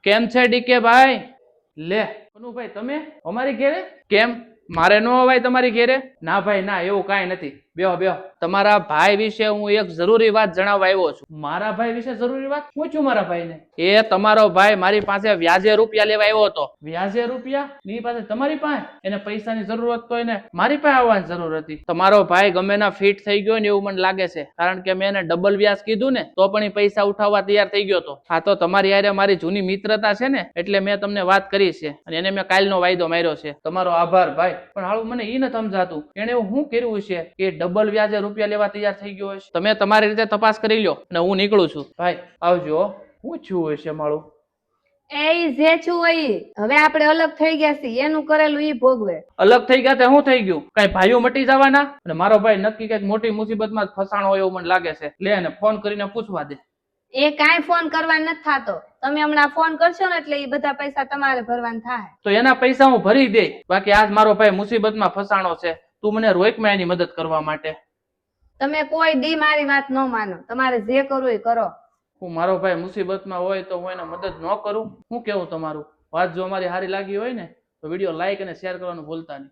કેમ છે ડીકે ભાઈ? લે ભાઈ તમે અમારી ઘેરે કેમ? મારે નો અવાય તમારી ઘેરે? ના ભાઈ ના, એવું કાંઈ નથી. બેહો બેહો. તમારા ભાઈ વિશે હું એક જરૂરી વાત જણાવવા આવ્યો છું. મારા ભાઈ વિશે જરૂરી વાત? પૂછું મારા ભાઈને. એ તમારો ભાઈ મારી પાસે વ્યાજે રૂપિયા લેવા આવ્યો હતો. વ્યાજે રૂપિયા? ની પાસે તમારી પાસે? એને પૈસાની જરૂરત તો એને મારી પાસે આવવાની જરૂર હતી. તમારો ભાઈ ગમે ના ફિટ થઈ ગયો ને એવું મને લાગે છે, કારણ કે મેં એને ડબલ વ્યાજ કીધું ને તો પણ એ પૈસા ઉઠાવવા તૈયાર થઈ ગયો હતો. આ તો તમારી હારે મારી જૂની મિત્રતા છે ને, એટલે મેં તમને વાત કરી છે અને એને મેં કાલનો વાયદો માર્યો છે. તમારો આભાર ભાઈ, પણ હાલું મને ઈ ન સમજાતું એને એવું શું કર્યું છે કે ડબલ વ્યાજે રૂપિયા લેવા તૈયાર થઈ ગયો હશે. તમે તમારી રીતે તપાસ કરી લ્યો અને હું નીકળું છું. ભાઈ આવજો. શું થયું હશે મારું? એ જે છું હવે આપણે અલગ થઈ ગયા છીએ, એનું કરેલું ઈ ભોગવે. અલગ થઈ ગયા તો શું થઈ ગયું? કઈ ભાઈઓ મટી જવાના? અને મારો ભાઈ નક્કી કઈક મોટી મુસીબતમાં ફસાણો હોય એવું મને લાગે છે. લે એને ફોન કરીને પૂછવા દે. એ કાંઈ ફોન કરવા નથી થતો. તમે હમણાં ફોન કરશો ને એટલે એ બધા પૈસા તમારે ભરવાના થાય. તો એના પૈસા હું ભરી દે. બાકી આજ મારો ભાઈ મુસીબતમાં ફસાણો છે, તું મને રોકમાં એની મદદ કરવા માટે. તમે કોઈ દી મારી વાત ન માનો, તમારે જે કરવું એ કરો. હું મારો ભાઈ મુસીબતમાં હોય તો હું એને મદદ ન કરું? શું કેવું તમારું? વાત જો અમારી સારી લાગી હોય ને તો વિડીયો લાઈક અને શેર કરવાનું ભૂલતા નહીં.